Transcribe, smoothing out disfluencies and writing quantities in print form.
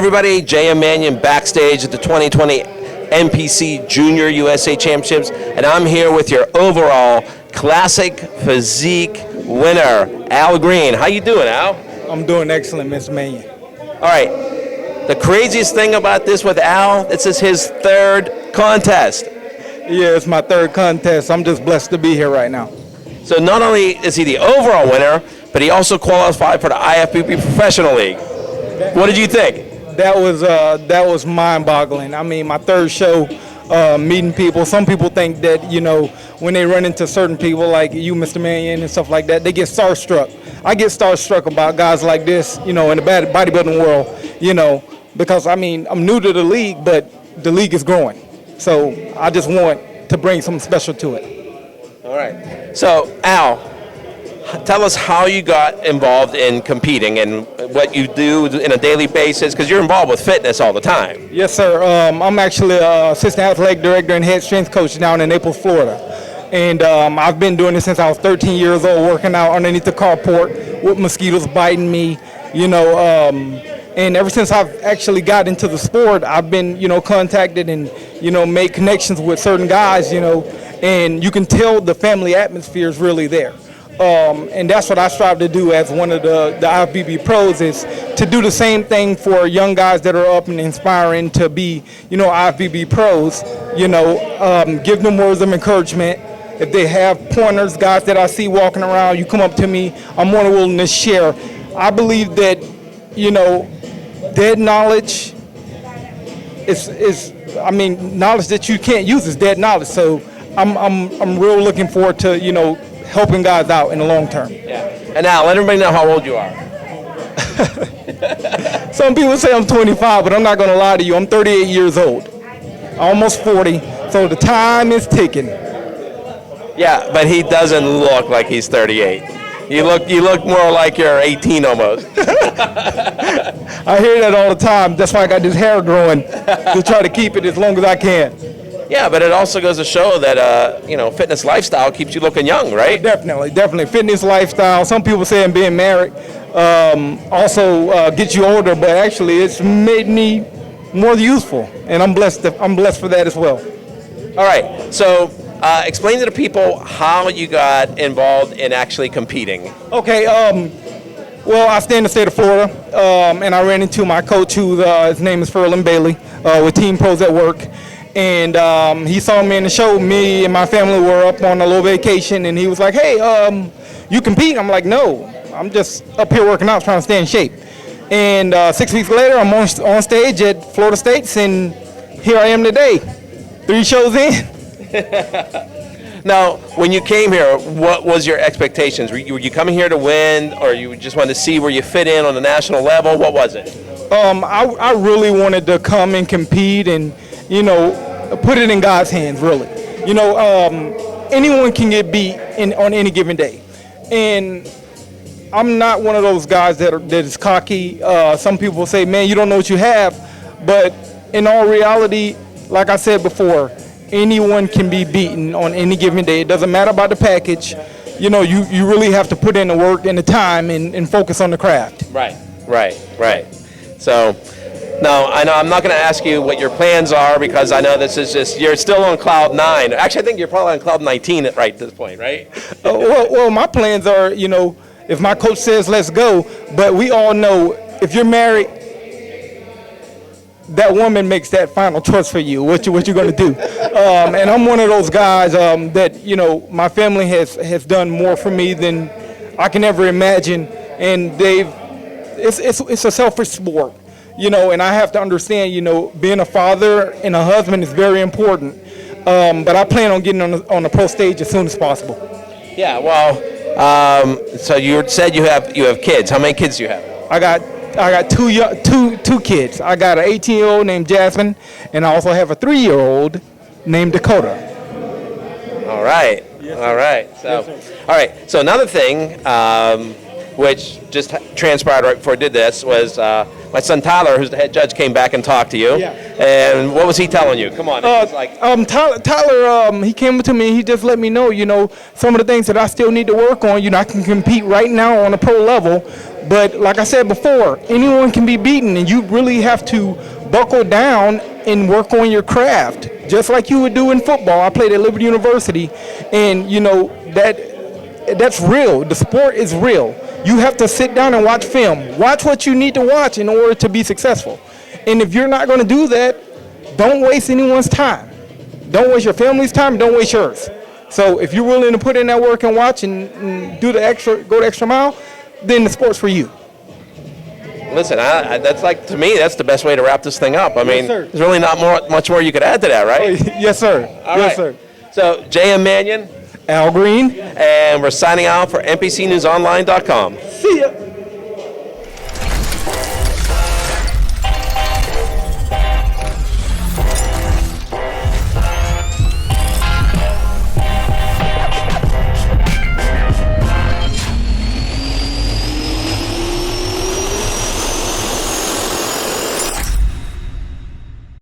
everybody, J.M. Manion backstage at the 2020 NPC Junior USA Championships, and I'm here with your overall Classic Physique winner, Al Green. How you doing, Al? I'm doing excellent, Miss Manion. All right. The craziest thing about this with Al, this is his third contest. Yeah, it's my third contest. I'm just blessed to be here right now. So not only is he the overall winner, but he also qualified for the IFBB Professional League. What did you think? That was mind-boggling. I mean, my third show, meeting people. Some people think that, you know, when they run into certain people like you, Mr. Manion, and stuff like that, they get starstruck. I get starstruck about guys like this, you know, in the bodybuilding world, you know, because, I mean, I'm new to the league, but the league is growing. So I just want to bring something special to it. All right. So, Al, tell us how you got involved in competing and what you do on a daily basis, because you're involved with fitness all the time. Yes, sir. I'm actually an assistant athletic director and head strength coach down in Naples, Florida. And I've been doing this since I was 13 years old, working out underneath the carport with mosquitoes biting me, you know. And ever since I've actually got into the sport, I've been, you know, contacted and, you know, made connections with certain guys, you know, and you can tell the family atmosphere is really there. And that's what I strive to do as one of the IFBB pros, is to do the same thing for young guys that are up and inspiring to be, you know, IFBB pros, you know, give them words of encouragement. If they have pointers, guys that I see walking around, you come up to me, I'm more than willing to share. I believe that, you know, dead knowledge is I mean, knowledge that you can't use is dead knowledge. So I'm real looking forward to, you know, helping guys out in the long term. Yeah. And now, let everybody know how old you are. Some people say I'm 25, but I'm not going to lie to you. I'm 38 years old, almost 40, so the time is ticking. Yeah, but he doesn't look like he's 38. You look more like you're 18 almost. I hear that all the time. That's why I got this hair growing, to try to keep it as long as I can. Yeah, but it also goes to show that, you know, fitness lifestyle keeps you looking young, right? Definitely. Fitness lifestyle. Some people saying being married also gets you older, but actually it's made me more useful, and I'm blessed for that as well. All right, so explain to the people how you got involved in actually competing. Okay, well, I stay in the state of Florida, and I ran into my coach, his name is Ferlin Bailey, with Team Pros at Work. And he saw me in the show. Me and my family were up on a little vacation, and he was like, hey, you compete? I'm like, no, I'm just up here working out, trying to stay in shape. And 6 weeks later, I'm on stage at Florida State's, and here I am today, 3 shows in. Now, when you came here, what was your expectations? Were you coming here to win, or you just wanted to see where you fit in on the national level? What was it? I really wanted to come and compete and, you know, put it in God's hands, really. You know, anyone can get beat on any given day. And I'm not one of those guys that is cocky. Some people say, man, you don't know what you have. But in all reality, like I said before, anyone can be beaten on any given day. It doesn't matter about the package. You know, you really have to put in the work and the time and focus on the craft. Right. So, now, I know I'm not going to ask you what your plans are, because I know this is just, you're still on cloud 9. Actually, I think you're probably on cloud 19 at this point, right? Well, my plans are, you know, if my coach says let's go, but we all know if you're married, that woman makes that final choice for you, what you're going to do. And I'm one of those guys that, you know, my family has done more for me than I can ever imagine, and it's a selfish sport. You know, and I have to understand, you know, being a father and a husband is very important. But I plan on getting on the pro stage as soon as possible. Yeah, well, so you said you have kids. How many kids do you have? I got two kids. I got an 18-year-old named Jasmine, and I also have a 3-year-old named Dakota. All right. Yes, all right. So, yes, all right. So another thing, which just transpired right before I did this, was my son Tyler, who's the head judge, came back and talked to you. Yeah. And what was he telling you? Come on. Tyler, he came to me. He just let me know, you know, some of the things that I still need to work on. You know, I can compete right now on a pro level, But like I said before, anyone can be beaten, and you really have to buckle down and work on your craft, just like you would do in football. I played at Liberty University, and that's real. The sport is real. You have to sit down and watch film. Watch what you need to watch in order to be successful. And if you're not going to do that, don't waste anyone's time. Don't waste your family's time. Don't waste yours. So if you're willing to put in that work and watch and go the extra mile, then the sport's for you. Listen, that's like, to me, that's the best way to wrap this thing up. I mean, sir. there's really not much more you could add to that, right? Yes, sir. All yes, right. sir. So, J.M. Manion, Al Green. and we're signing out for NPCNewsOnline.com. See ya.